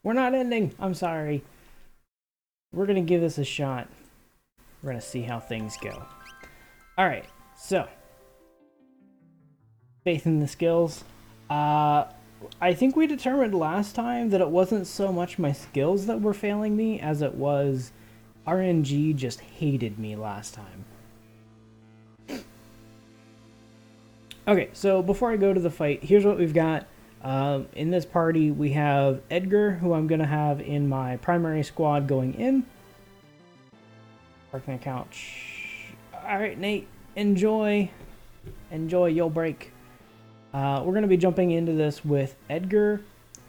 We're not ending. I'm sorry. We're going to give this a shot. We're going to see how things go. All right. So, faith in the skills. I think we determined last time that it wasn't so much my skills that were failing me as it was RNG just hated me last time. Okay, so before I go to the fight, here's what we've got. In this party, we have Edgar, who I'm going to have in my primary squad going in. Parking the couch. Alright, Nate, enjoy. Enjoy, you'll break. We're going to be jumping into this with Edgar,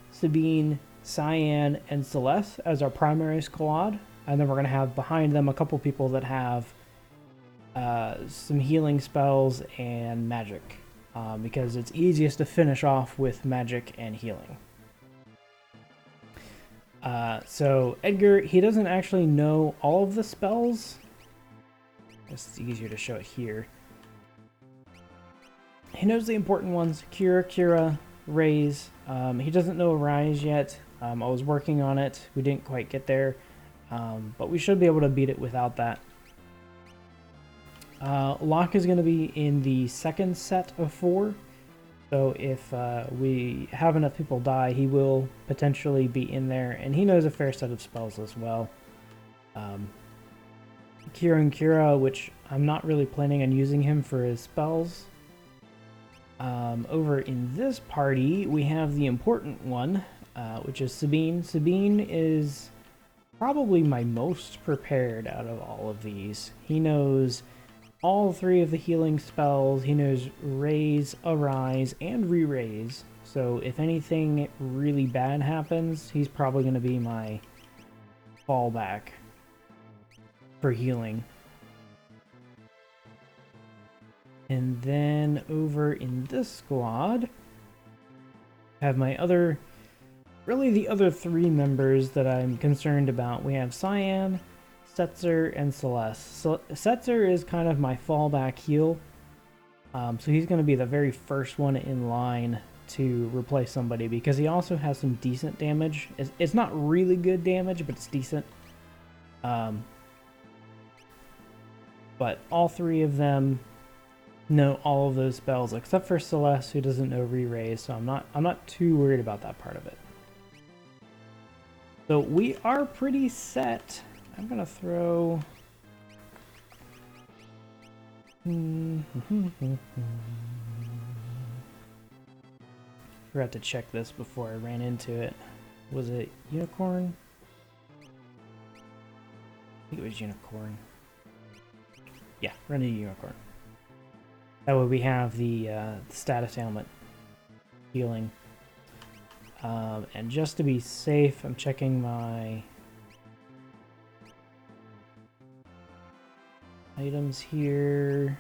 Sabine, Cyan, and Celeste as our primary squad. And then we're going to have behind them a couple people that have some healing spells and magic. Because it's easiest to finish off with magic and healing. So Edgar, he doesn't actually know all of the spells. It's easier to show it here. He knows the important ones: Cure, Cura, Raise. He doesn't know Rise yet. I was working on it. We didn't quite get there. But we should be able to beat it without that. Locke is going to be in the second set of 4. So if we have enough people die, he will potentially be in there. And he knows a fair set of spells as well. Cure and Cura, which I'm not really planning on using him for his spells. Over in this party, we have the important one, which is Sabine. Sabine is probably my most prepared out of all of these. He knows all 3 of the healing spells. He knows Raise, Arise, and Re-Raise. So if anything really bad happens, he's probably going to be my fallback for healing. And then over in this squad, I have my other, really the other 3 members that I'm concerned about. We have Cyan, Setzer, and Celeste. So Setzer is kind of my fallback heal. So he's going to be the very first one in line to replace somebody because he also has some decent damage. It's not really good damage, but it's decent. But all 3 of them know all of those spells except for Celeste, who doesn't know Re-Raise, so I'm not too worried about that part of it. So we are pretty set. I'm gonna throw forgot to check this before I ran into it. Was it unicorn? I think it was unicorn. Yeah, run into unicorn. That way we have the status helmet healing. And just to be safe, I'm checking my items here.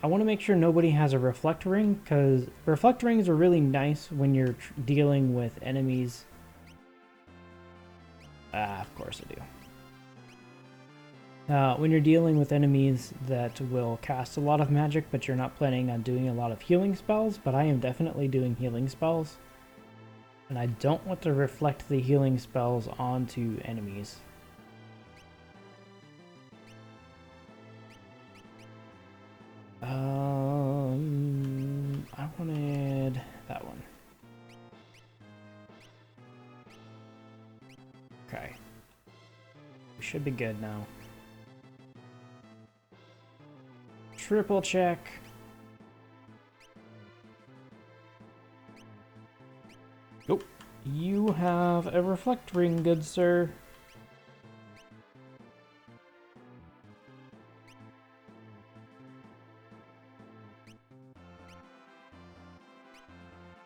I want to make sure nobody has a reflect ring, because reflect rings are really nice when you're dealing with enemies. Of course I do. When you're dealing with enemies that will cast a lot of magic, but you're not planning on doing a lot of healing spells, but I am definitely doing healing spells. And I don't want to reflect the healing spells onto enemies. I wanted that one. Okay. We should be good now. Triple check. Oh, you have a reflect ring, good sir.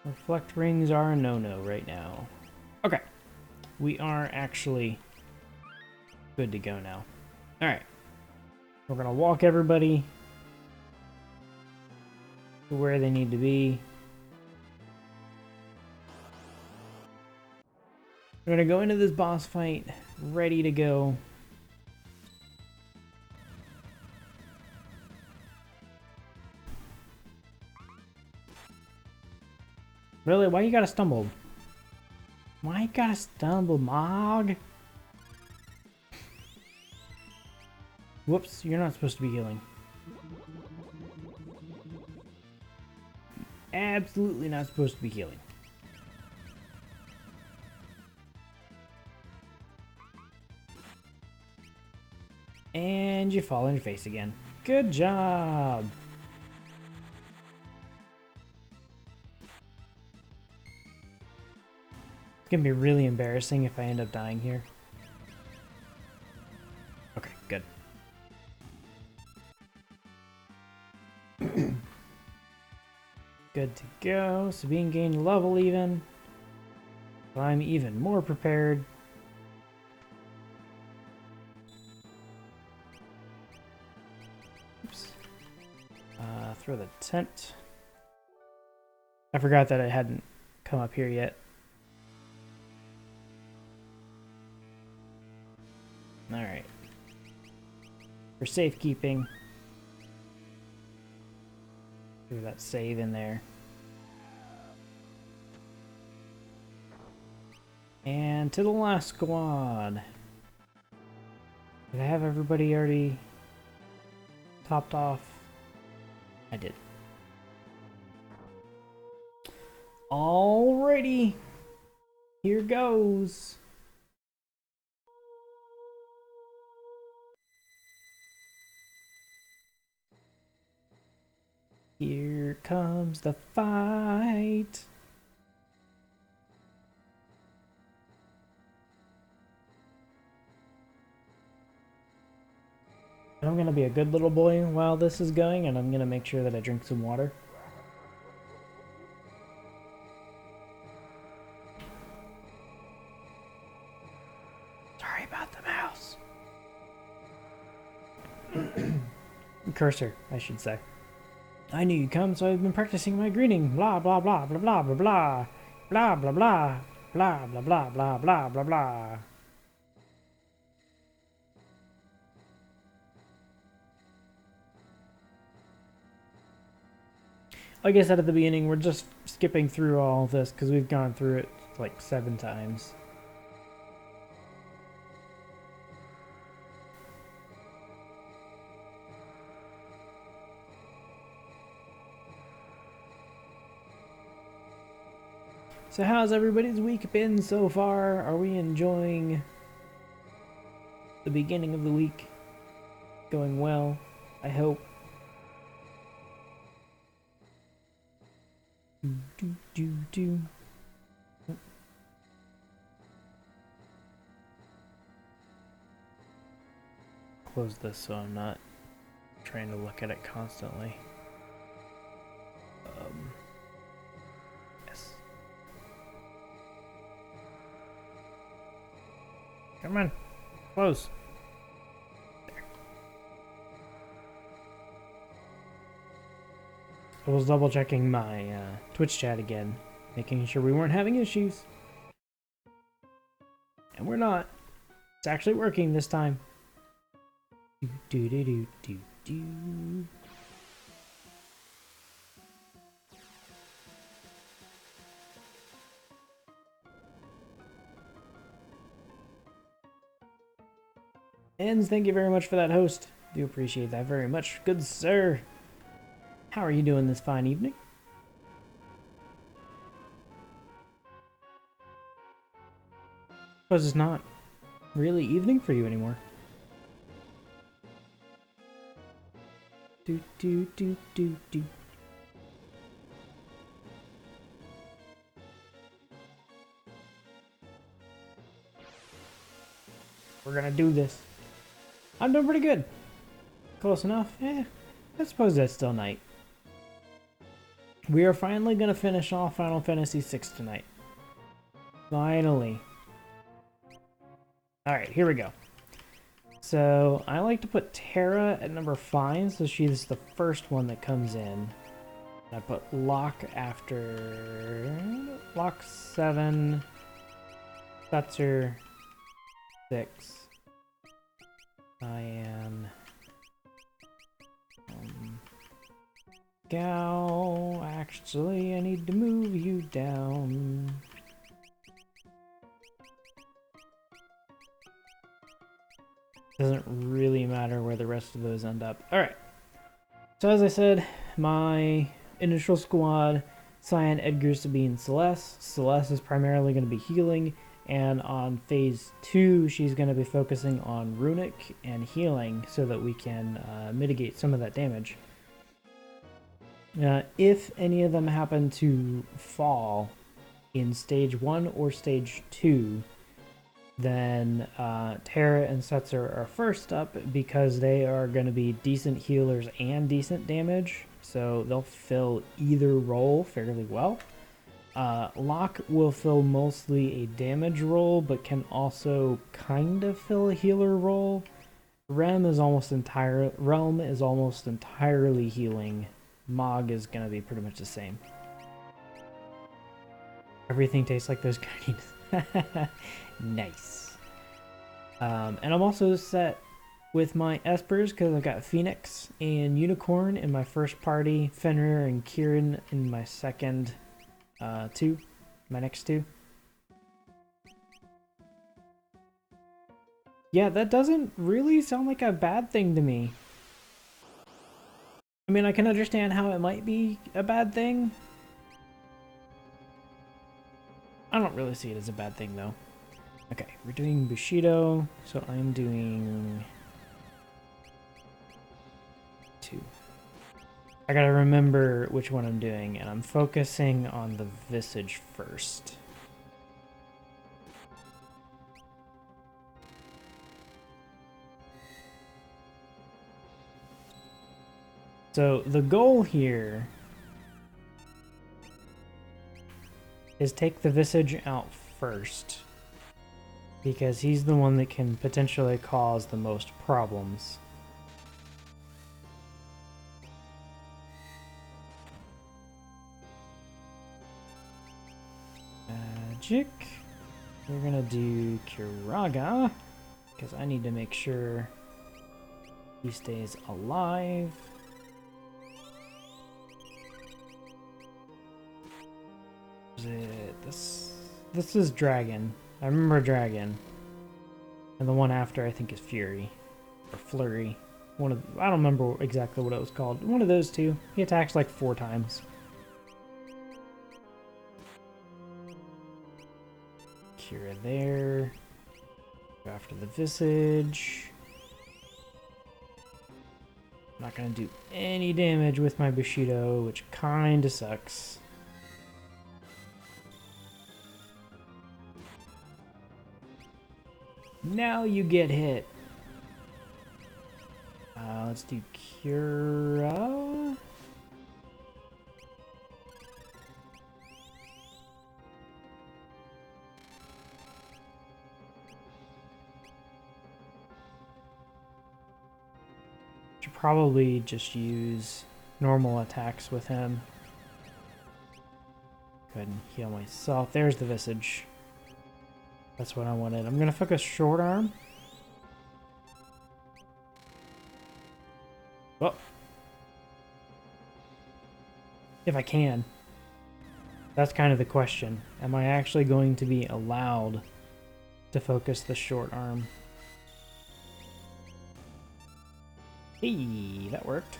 Reflect rings are a no-no right now. Okay. We are actually good to go now. Alright. We're gonna walk everybody to where they need to be. We're gonna go into this boss fight ready to go. Really? Why you gotta stumble? Why you gotta stumble, Mog? Whoops, you're not supposed to be healing. Absolutely not supposed to be healing. And you fall on your face again. Good job! It's gonna be really embarrassing if I end up dying here. Okay, good. Good to go. Sabine gained a level even. So I'm even more prepared. Oops. Throw the tent. I forgot that it hadn't come up here yet. Alright. For safekeeping. Throw that save in there. And to the last squad. Did I have everybody already topped off? I did. Alrighty. Here goes. Here comes the fight. I'm gonna be a good little boy while this is going, and I'm gonna make sure that I drink some water. Sorry about the mouse. Cursor, I should say. I knew you'd come, so I've been practicing my greeting. Blah blah blah blah blah blah blah blah blah blah blah blah blah blah blah blah blah. Like I said at the beginning, we're just skipping through all of this because we've gone through it like 7 times. So how's everybody's week been so far? Are we enjoying the beginning of the week? Going well, I hope. Do. Close this so I'm not trying to look at it constantly. Yes. Come on, close. There. I was double checking my Twitch chat again, making sure we weren't having issues. And we're not. It's actually working this time. Do. And thank you very much for that, host. Do appreciate that very much. Good sir. How are you doing this fine evening? Because it's not really evening for you anymore. Do. We're gonna do this. I'm doing pretty good. Close enough? Eh, I suppose that's still night. We are finally gonna finish off Final Fantasy VI tonight. Finally. Alright, here we go. So, I like to put Terra at number 5, so she's the first one that comes in. I put Locke after... Locke 7. Setzer 6. Cyan. Gal, actually, I need to move you down. Doesn't really matter where the rest of those end up. Alright. So as I said, my initial squad, Cyan, Edgar, Sabine, Celeste. Celeste is primarily going to be healing, and on phase 2, she's going to be focusing on runic and healing so that we can mitigate some of that damage. If any of them happen to fall in stage 1 or stage 2, then Terra and Setzer are first up because they are going to be decent healers and decent damage, so they'll fill either role fairly well. Locke will fill mostly a damage role, but can also kind of fill a healer role. Realm is almost entirely healing. Mog is going to be pretty much the same. Everything tastes like those guardians. Nice. And I'm also set with my Espers because I've got Phoenix and Unicorn in my first party, Fenrir and Kieran in my second my next two. Yeah, that doesn't really sound like a bad thing to me. I mean, I can understand how it might be a bad thing. I don't really see it as a bad thing, though. Okay, we're doing Bushido, so I'm doing 2. I gotta remember which one I'm doing, and I'm focusing on the Visage first. So the goal here is take the Visage out first, because he's the one that can potentially cause the most problems. Magic. We're gonna do Kiraga, because I need to make sure he stays alive. This is Dragon. I remember Dragon. And the one after I think is Fury. Or Flurry. I don't remember exactly what it was called. One of those two. He attacks like 4 times. Kira there. Go after the Visage. I'm not gonna do any damage with my Bushido, which kinda sucks. Now you get hit. Let's do Kira. Should probably just use normal attacks with him. Go ahead and heal myself. There's the Visage. That's what I wanted. I'm gonna focus short arm. Well, if I can. That's kind of the question. Am I actually going to be allowed to focus the short arm? Hey, that worked.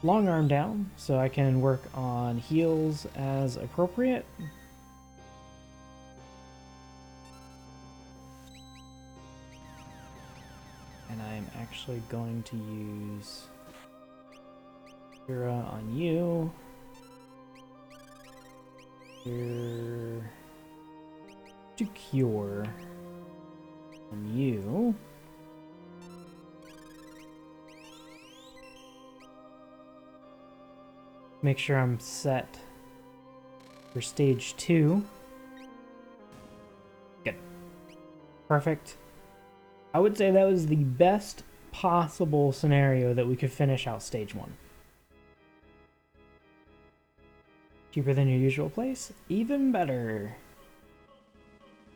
Long arm down, so I can work on heals as appropriate. And I'm actually going to use Kira on you. Here to cure on you. Make sure I'm set for stage 2. Good. Perfect. I would say that was the best possible scenario that we could finish out stage 1. Cheaper than your usual place? Even better.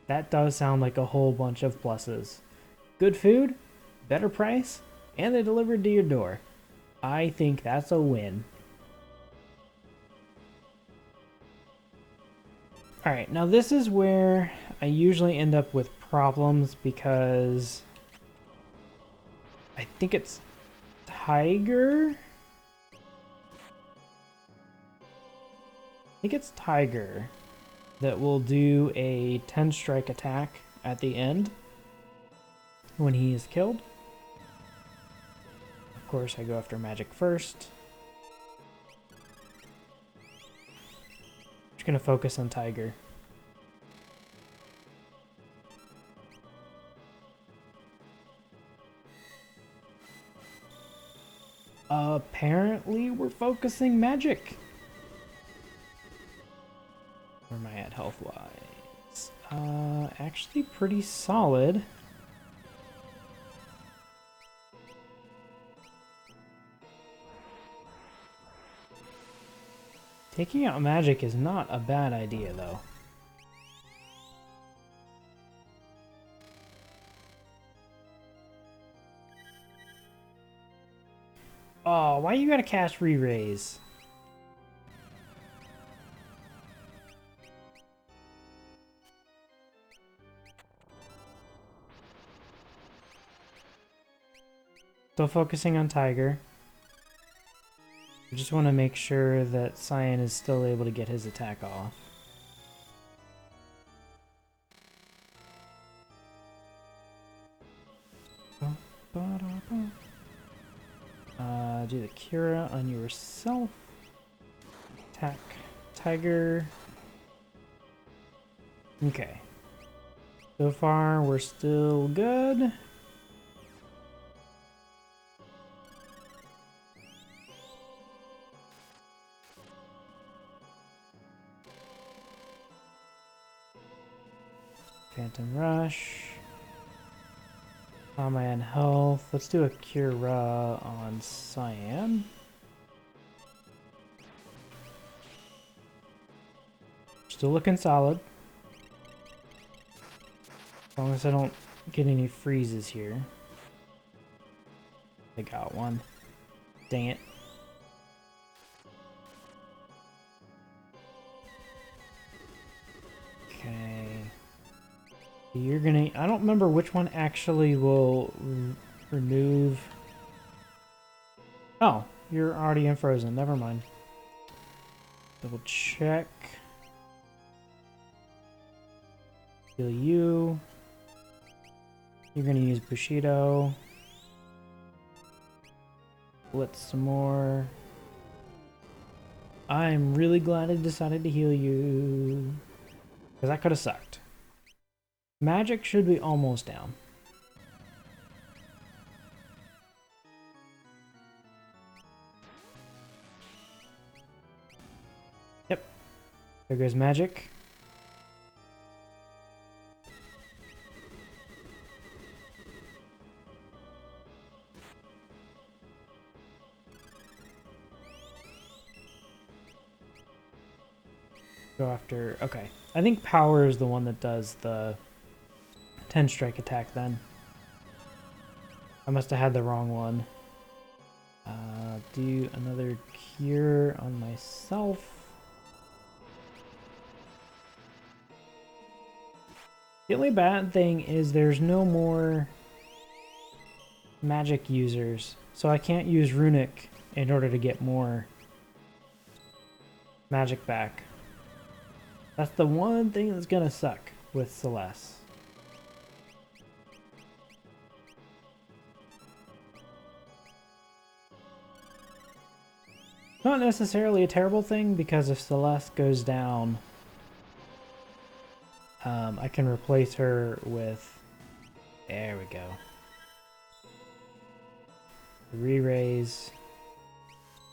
That does sound like a whole bunch of pluses. Good food, better price, and they delivered to your door. I think that's a win. Alright, now this is where I usually end up with problems because I think it's Tiger. I think it's Tiger that will do a 10 strike attack at the end when he is killed. Of course, I go after magic first. Just gonna focus on Tiger. Apparently, we're focusing magic. Where am I at health-wise? Actually pretty solid. Taking out magic is not a bad idea, though. Oh, why you gotta cast re-raise? Still focusing on Tiger. I just want to make sure that Cyan is still able to get his attack off. Do the Cura on yourself. Attack Tiger. Okay. So far, we're still good. Phantom Rush. On my own health. Let's do a Cura on Cyan. Still looking solid. As long as I don't get any freezes here. I got one. Dang it. Okay. You're gonna... I don't remember which one actually will remove... Oh, you're already unfrozen. Never mind. Double check. Heal you. You're gonna use Bushido. Blitz some more. I'm really glad I decided to heal you. Because that could have sucked. Magic should be almost down. Yep. There goes magic. Go after... Okay. I think power is the one that does the 10 strike attack then. I must have had the wrong one. Do another cure on myself. The only bad thing is there's no more magic users, so I can't use runic in order to get more magic back. That's the one thing that's gonna suck with Celeste. Not necessarily a terrible thing, because if Celeste goes down, I can replace her with... There we go. Re-raise,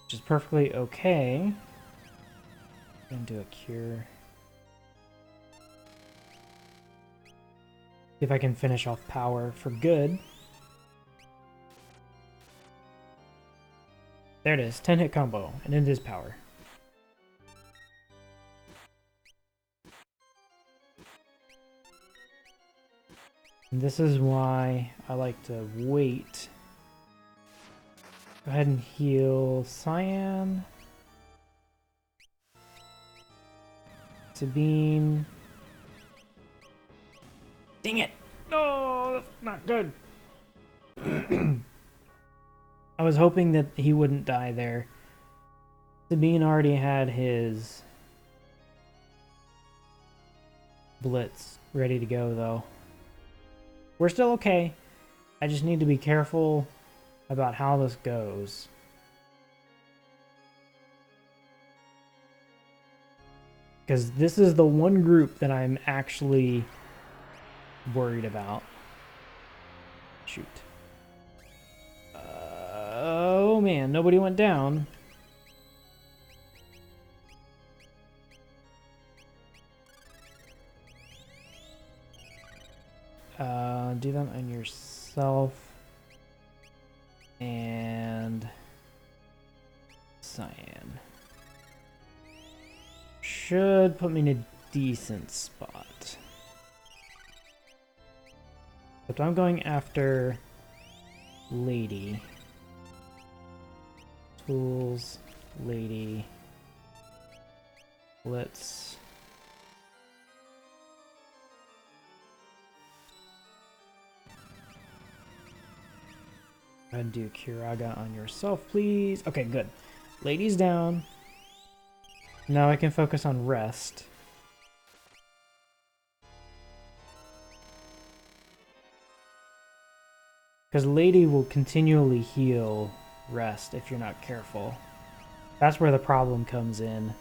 which is perfectly okay. I'm gonna do a cure. See if I can finish off power for good. There it is, 10 hit combo, and it is power. And this is why I like to wait. Go ahead and heal Cyan. Sabine. Dang it! No, that's not good. I was hoping that he wouldn't die there. Sabine already had his blitz ready to go, though. We're still okay. I just need to be careful about how this goes. Because this is the one group that I'm actually worried about. Shoot. Oh man, nobody went down. Do that on yourself. And cyan. Should put me in a decent spot. But I'm going after Lady. Tools, Lady. Let's... go ahead and do Kiraga on yourself, please. Okay, good. Lady's down. Now I can focus on rest. Because Lady will continually heal rest if you're not careful. That's where the problem comes in.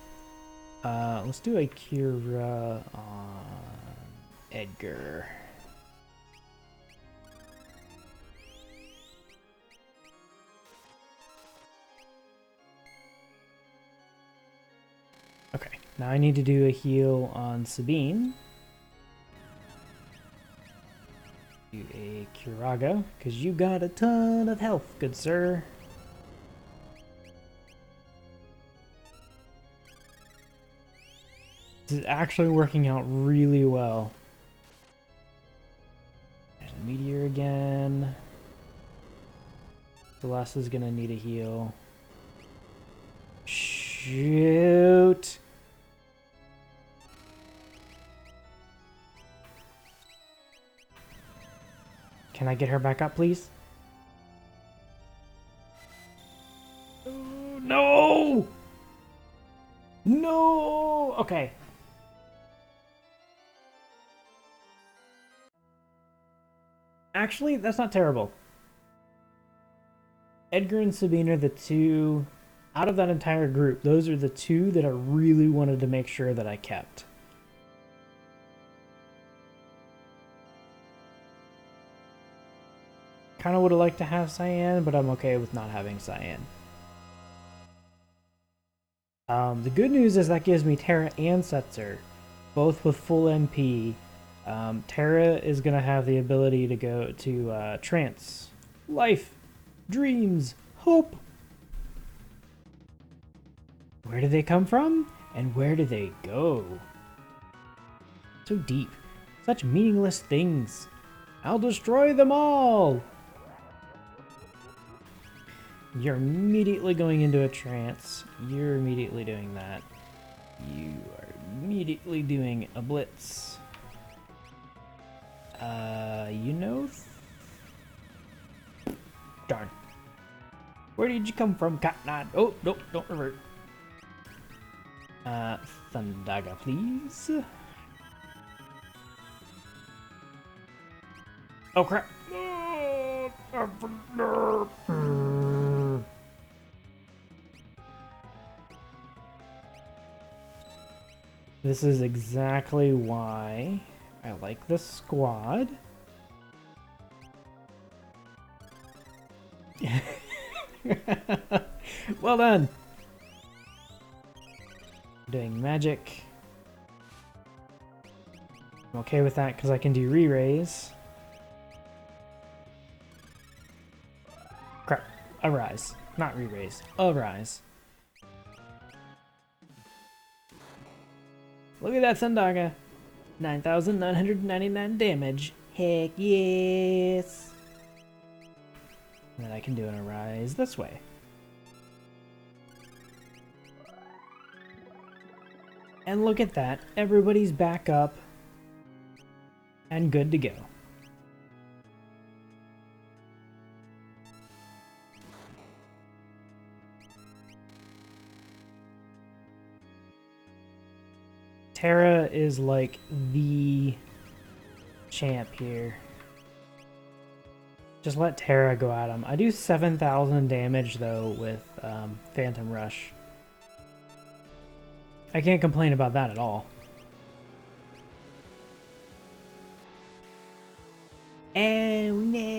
Let's do a Kira on Edgar. Okay, now I need to do a heal on Sabine. Do a Kiraga, because you got a ton of health, good sir. This is actually working out really well. There's a meteor again. Celeste is gonna need a heal. Shoot! Can I get her back up, please? Oh, no! No! Okay. Actually, that's not terrible. Edgar and Sabine are the two, out of that entire group, those are the two that I really wanted to make sure that I kept. Kind of would have liked to have Cyan, but I'm okay with not having Cyan. The good news is that gives me Terra and Setzer, both with full MP. Terra is going to have the ability to go to trance, life, dreams, hope. Where do they come from? And where do they go? So deep. Such meaningless things. I'll destroy them all! You're immediately going into a trance. You're immediately doing that. You are immediately doing a blitz. You know... Darn. Where did you come from, Cottonade? Oh, nope, don't revert. Thundaga, please. Oh, crap. This is exactly why I like this squad. Well done. Doing magic. I'm okay with that because I can do re-raise. Crap. Arise. Not re-raise. Arise. Look at that Thundaga. 9,999 damage. Heck yes. And then I can do an arise this way. And look at that. Everybody's back up and good to go. Terra is like the champ here. Just let Terra go at him. I do 7,000 damage though with Phantom Rush. I can't complain about that at all. Oh no!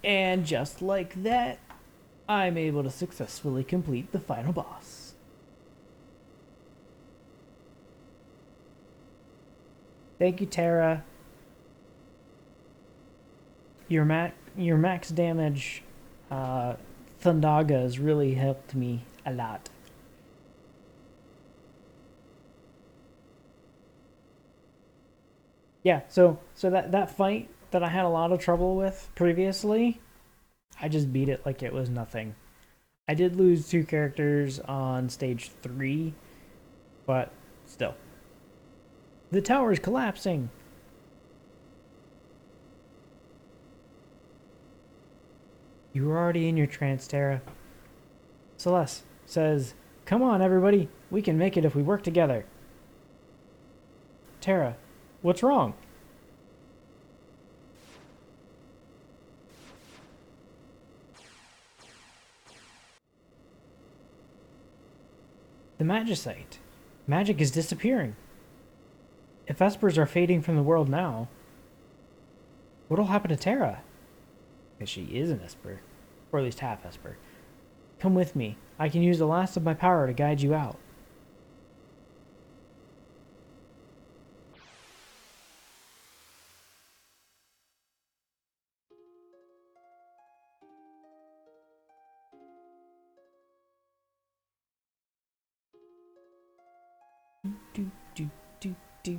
And just like that, I'm able to successfully complete the final boss. Thank you, Terra. Your max damage Thundaga has really helped me a lot. Yeah, so that fight that I had a lot of trouble with previously, I just beat it like it was nothing. I did lose 2 characters on stage 3, but still. The tower is collapsing. You were already in your trance, Terra. Celeste says, "Come on, everybody. We can make it if we work together." Terra, what's wrong? The Magicite. Magic is disappearing. If Espers are fading from the world now, what'll happen to Terra? Because she is an Esper. Or at least half Esper. Come with me. I can use the last of my power to guide you out. Do, do, do, do.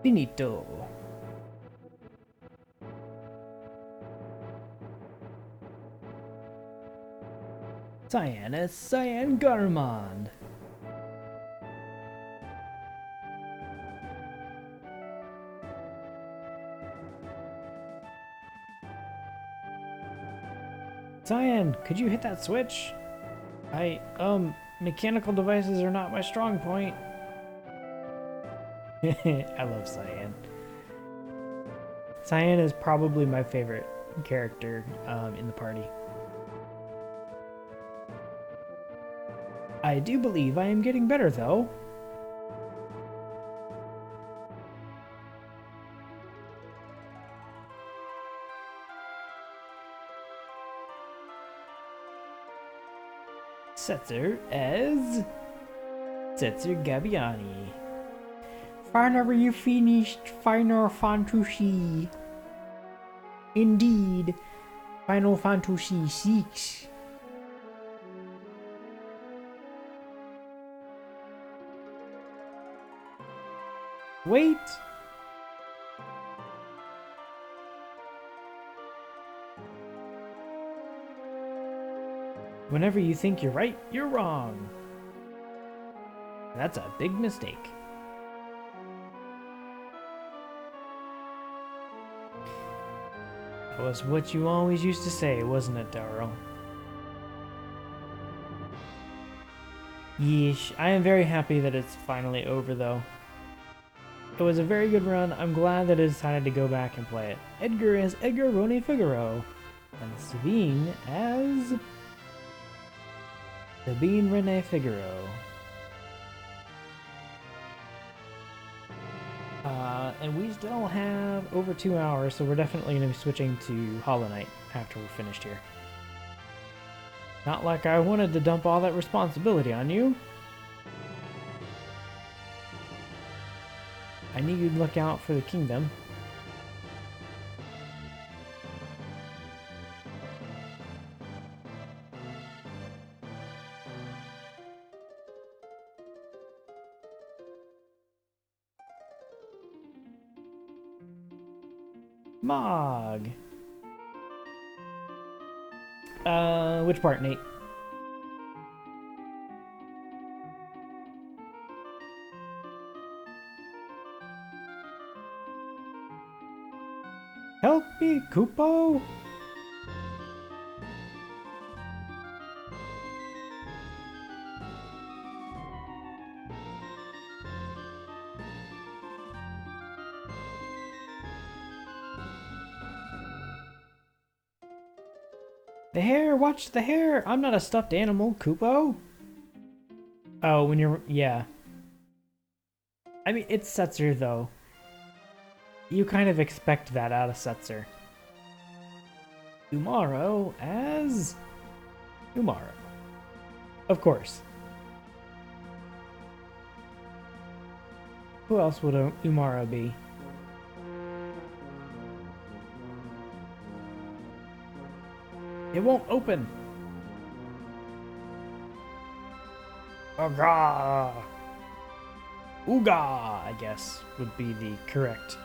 Finito. Cyanus Cyan Garmond. Cyan, could you hit that switch? Mechanical devices are not my strong point. I love Cyan. Cyan is probably my favorite character in the party. I do believe I am getting better, though. Setzer as Setzer Gabbiani. Finally you finished Final Fantasy. Indeed, Final Fantasy 6. Wait! Whenever you think you're right, you're wrong. That's a big mistake. That was what you always used to say, wasn't it, Darryl? Yeesh, I am very happy that it's finally over, though. It was a very good run. I'm glad that I decided to go back and play it. Edgar as Edgar Rone Figaro, and Sabine as Sabine Rene Figaro. And we still have over 2 hours, so we're definitely going to be switching to Hollow Knight after we're finished here. Not like I wanted to dump all that responsibility on you. I need you to look out for the kingdom. Mog. Which part, Nate? Help me, Kupo! The hair! Watch the hair! I'm not a stuffed animal, Kupo! Oh, when you're... yeah. I mean, it's Setzer, though. You kind of expect that out of Setzer. Umaro as... Umaro. Of course. Who else would Umaro be? It won't open! Ooga! Ooga, I guess, would be the correct.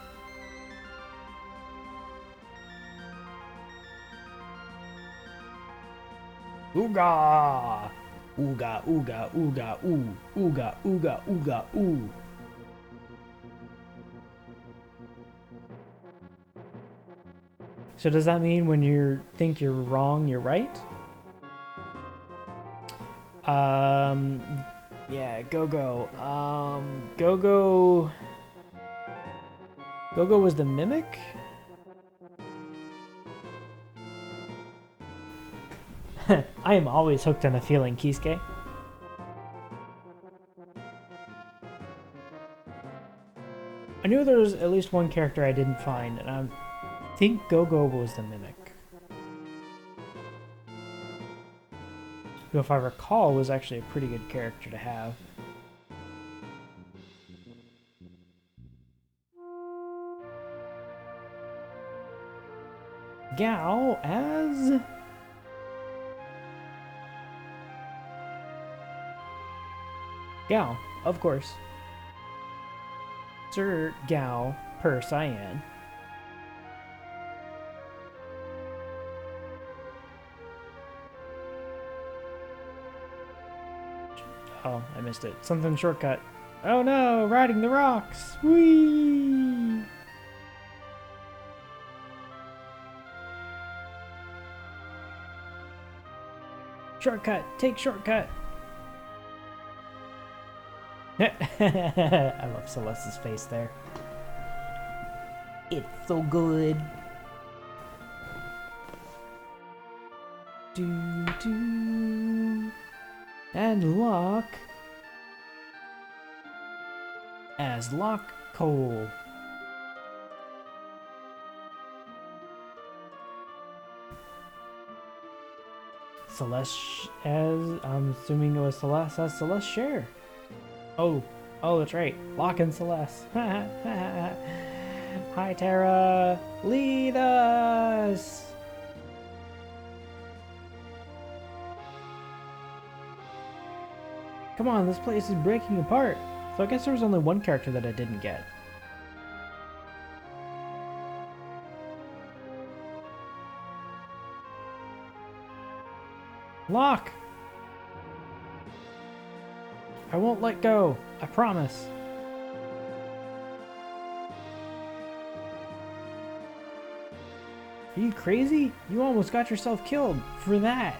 Ooga! Ooga, ooga, ooga, ooh. Ooga, ooga, ooga, ooh. So does that mean when you think you're wrong, you're right? Yeah, Go-Go. Go-Go... Go-Go was the Mimic? I am always hooked on a feeling, Kisuke. I knew there was at least one character I didn't find, and I think Go-Go was the Mimic. Who, if I recall, was actually a pretty good character to have. Gao as... Gao, of course. Sir Gao per Cyan. Oh, I missed it. Something shortcut. Oh no, riding the rocks! Whee! Shortcut! Take shortcut! I love Celeste's face there. It's so good. Do. And Locke as Locke Cole. Celeste as, I'm assuming it was Celeste as Celeste Share. Oh, that's right. Locke and Celeste. Hi, Terra. Lead us. Come on, this place is breaking apart. So I guess there was only one character that I didn't get. Locke! I won't let go. I promise. Are you crazy? You almost got yourself killed for that.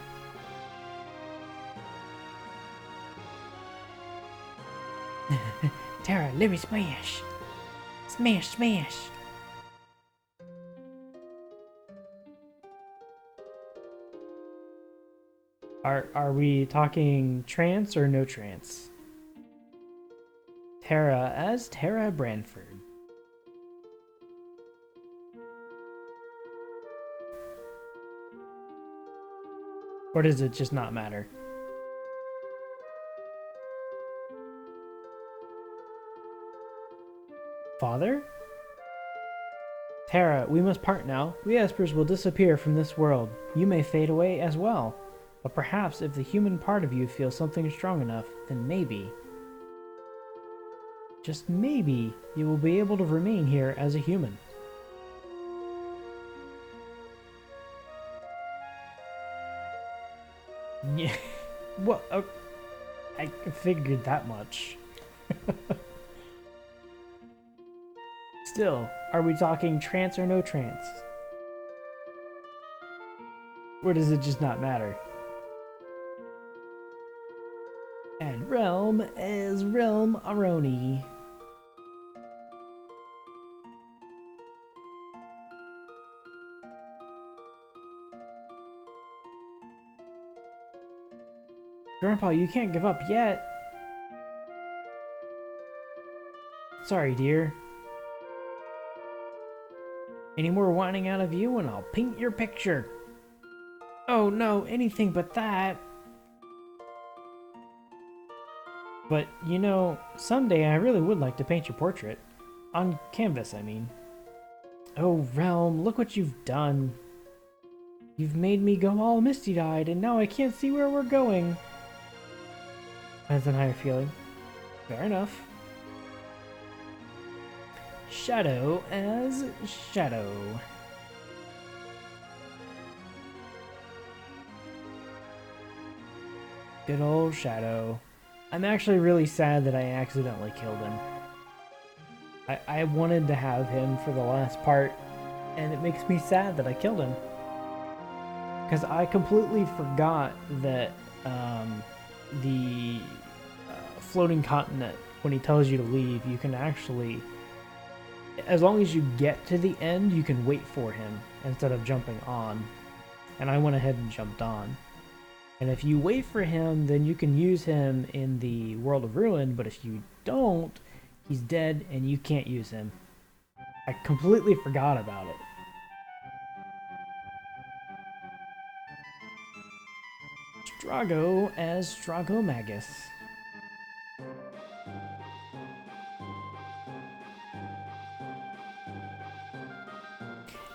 Terra, let me smash. Smash, smash. Are we talking trance or no trance? Terra as Terra Branford. Or does it just not matter? Father? Terra, we must part now. We Espers will disappear from this world. You may fade away as well. But perhaps if the human part of you feels something strong enough, then maybe, just maybe, you will be able to remain here as a human. Yeah. Well, I figured that much. Still, are we talking trance or no trance? Or does it just not matter? And Realm is Realm Aroni. Grandpa, you can't give up yet. Sorry, dear. Any more whining out of you and I'll paint your picture. Oh no, anything but that. But, you know, someday I really would like to paint your portrait. On canvas, I mean. Oh, Realm, look what you've done. You've made me go all misty-eyed, and now I can't see where we're going. Depends on how you're feeling. Fair enough. Shadow as Shadow. Good old Shadow. I'm actually really sad that I accidentally killed him. I wanted to have him for the last part, and it makes me sad that I killed him. Because I completely forgot that the floating continent, when he tells you to leave, you can actually, as long as you get to the end, you can wait for him instead of jumping on. And I went ahead and jumped on. And if you wait for him, then you can use him in the World of Ruin, but if you don't, he's dead and you can't use him. I completely forgot about it. Strago as Stragomagus.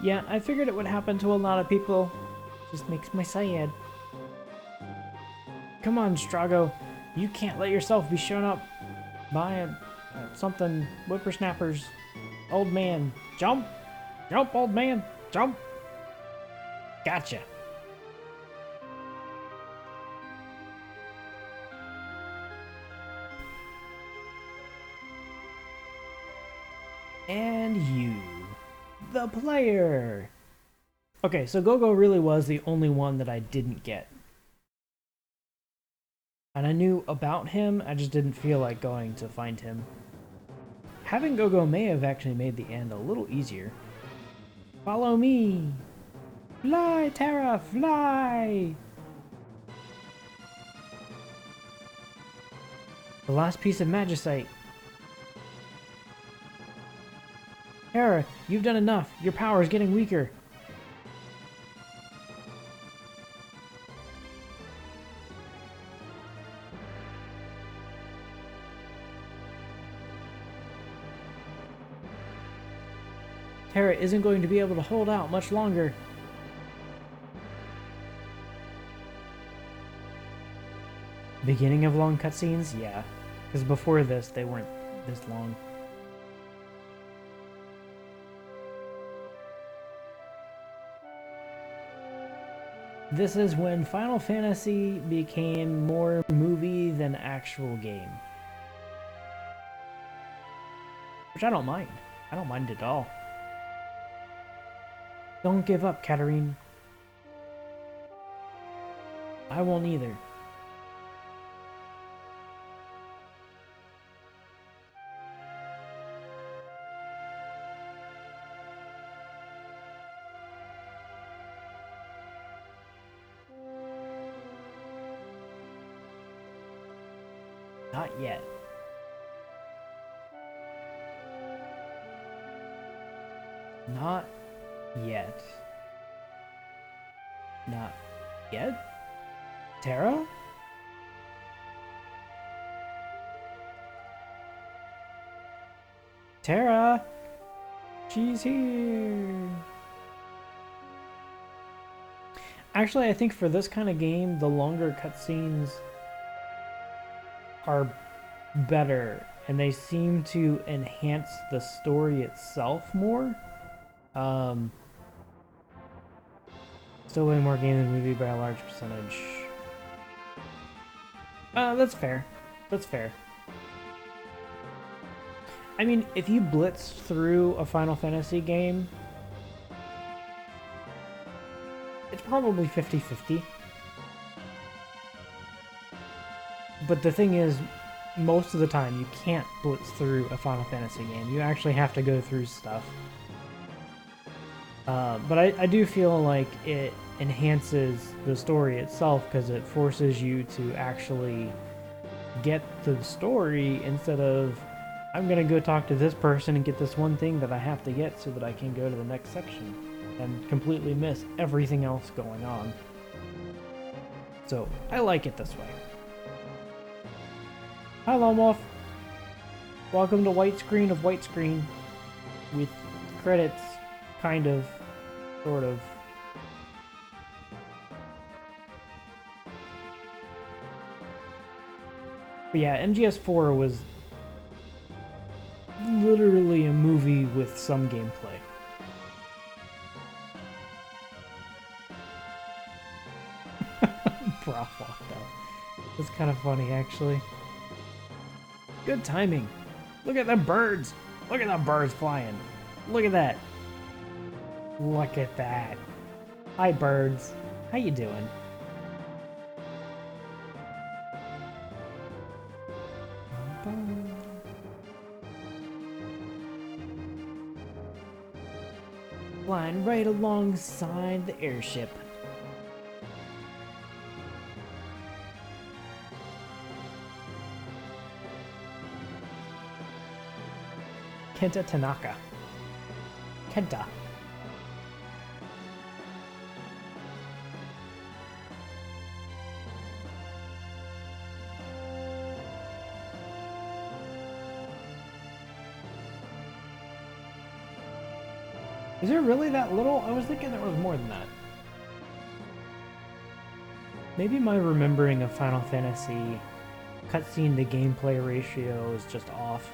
Yeah, I figured it would happen to a lot of people. Just makes me sad. Come on, Strago. You can't let yourself be shown up by something whippersnappers. Old man, jump! Jump, old man, jump! Gotcha. And you, the player. Okay, so Gogo really was the only one that I didn't get. And I knew about him, I just didn't feel like going to find him. Having Gogo may have actually made the end a little easier. Follow me! Fly, Terra, fly! The last piece of magicite. Terra, you've done enough. Your power is getting weaker. Terra isn't going to be able to hold out much longer. Beginning of long cutscenes? Yeah. Because before this, they weren't this long. This is when Final Fantasy became more movie than actual game. Which I don't mind. I don't mind at all. Don't give up, Katarine. I won't either. Not yet. Not yet. Not yet? Terra? Terra! She's here! Actually, I think for this kind of game, the longer cutscenes are better, and they seem to enhance the story itself more. Still way more game than movie by a large percentage. That's fair. That's fair. I mean, if you blitz through a Final Fantasy game, it's probably 50-50. But the thing is, most of the time, you can't blitz through a Final Fantasy game. You actually have to go through stuff. But I do feel like it enhances the story itself because it forces you to actually get the story instead of, I'm going to go talk to this person and get this one thing that I have to get so that I can go to the next section and completely miss everything else going on. So I like it this way. Hi Lomoff. Welcome to White Screen of White Screen with credits, kind of, sort of. But yeah, MGS4 was literally a movie with some gameplay. Broth walked out. That's kind of funny, actually. Good timing. Look at the birds. Look at the birds flying. Look at that. Look at that. Hi, birds. How you doing? Flying right alongside the airship. Kenta Tanaka. Kenta. Is there really that little? I was thinking there was more than that. Maybe my remembering of Final Fantasy cutscene to gameplay ratio is just off.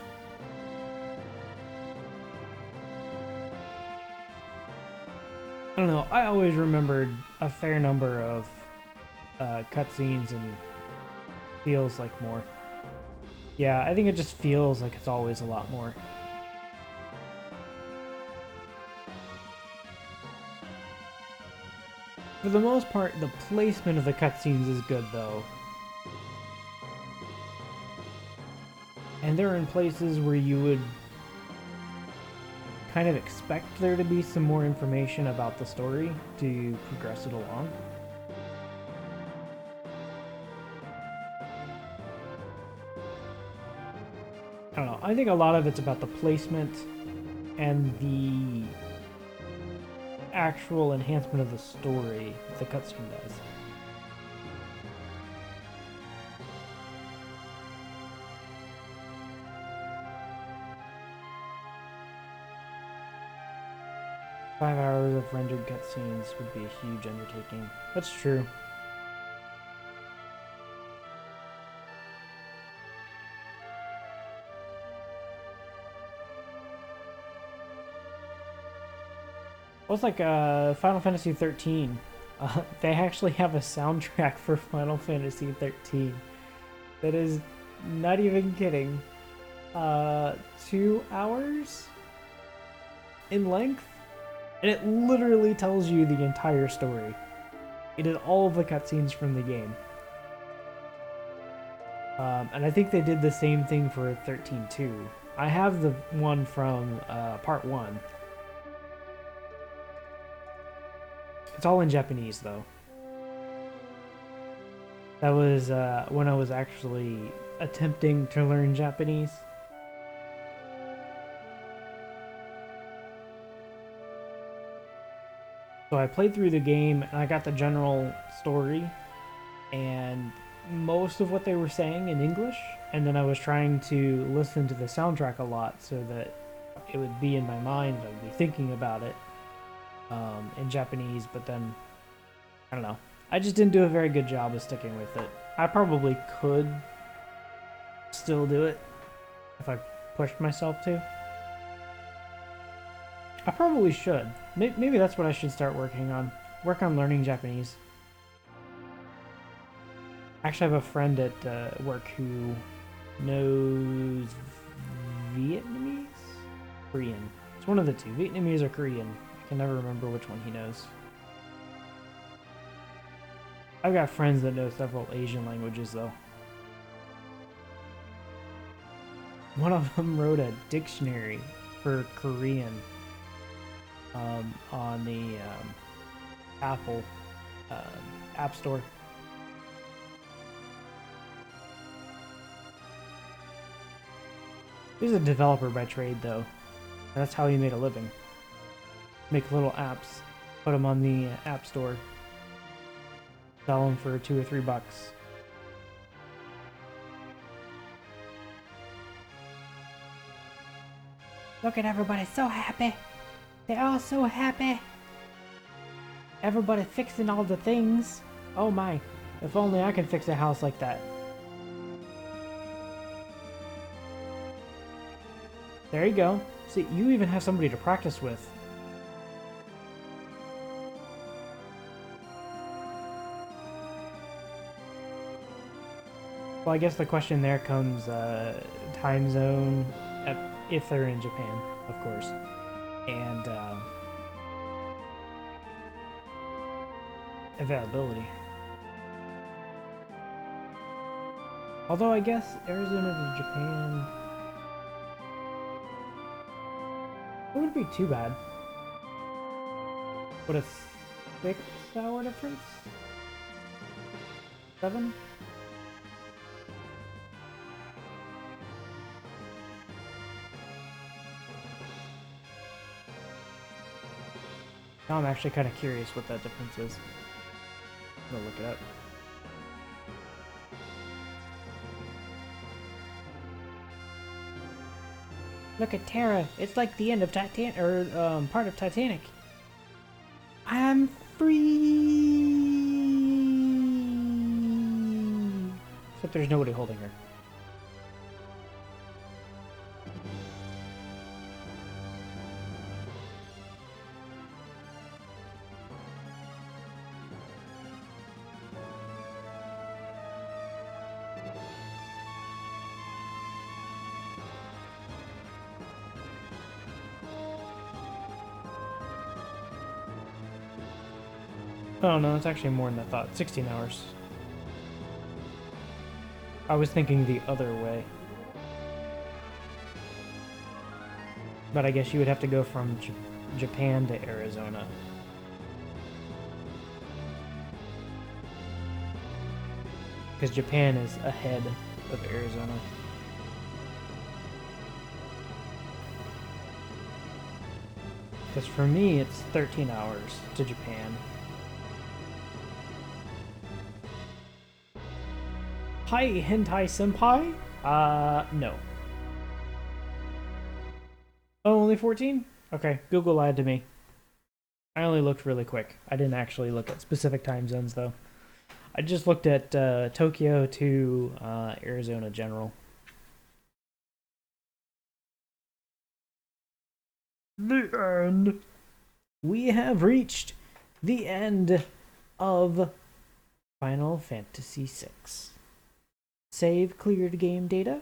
I don't know, I always remembered a fair number of cutscenes and feels like more. Yeah, I think it just feels like it's always a lot more. For the most part, the placement of the cutscenes is good, though. And they're in places where you would kind of expect there to be some more information about the story to progress it along. I don't know, I think a lot of it's about the placement and the actual enhancement of the story that the cutscene does. Five hours of rendered cutscenes would be a huge undertaking. That's true. Well, it's like Final Fantasy 13. They actually have a soundtrack for Final Fantasy 13. That is not even kidding. 2 hours in length? And it literally tells you the entire story. It did all of the cutscenes from the game. And I think they did the same thing for 13 too. I have the one from part 1. It's all in Japanese, though. That was when I was actually attempting to learn Japanese. So I played through the game, and I got the general story, and most of what they were saying in English, and then I was trying to listen to the soundtrack a lot so that it would be in my mind, I'd be thinking about it. In Japanese, but then I don't know. I just didn't do a very good job of sticking with it. I probably could still do it if I pushed myself to. I probably should. Maybe that's what I should start working on. Work on learning Japanese. I actually have a friend at work who knows Vietnamese? Korean. It's one of the two, Vietnamese or Korean. I can never remember which one he knows. I've got friends that know several Asian languages, though. One of them wrote a dictionary for Korean on the Apple App Store. He's a developer by trade, though. And that's how he made a living. Make little apps, put them on the App Store, sell them for $2 or $3. Look at everybody, so happy. They're all so happy. Everybody fixing all the things. Oh my, if only I could fix a house like that. There you go. See, you even have somebody to practice with. Well, I guess the question there comes time zone, if they're in Japan, of course, and availability. Although I guess Arizona to Japan, it wouldn't be too bad. What, a 6-hour difference? 7? Now I'm actually kind of curious what that difference is. I'm gonna look it up. Look at Terra. It's like the end of Titanic, or part of Titanic. I'm free. Except there's nobody holding her. Oh no, it's actually more than I thought. 16 hours. I was thinking the other way. But I guess you would have to go from Japan to Arizona. Because Japan is ahead of Arizona. Because for me, it's 13 hours to Japan. Hi, Hentai Senpai? No. Oh, only 14? Okay, Google lied to me. I only looked really quick. I didn't actually look at specific time zones, though. I just looked at Tokyo to Arizona General. The end. We have reached the end of Final Fantasy VI. Save cleared game data.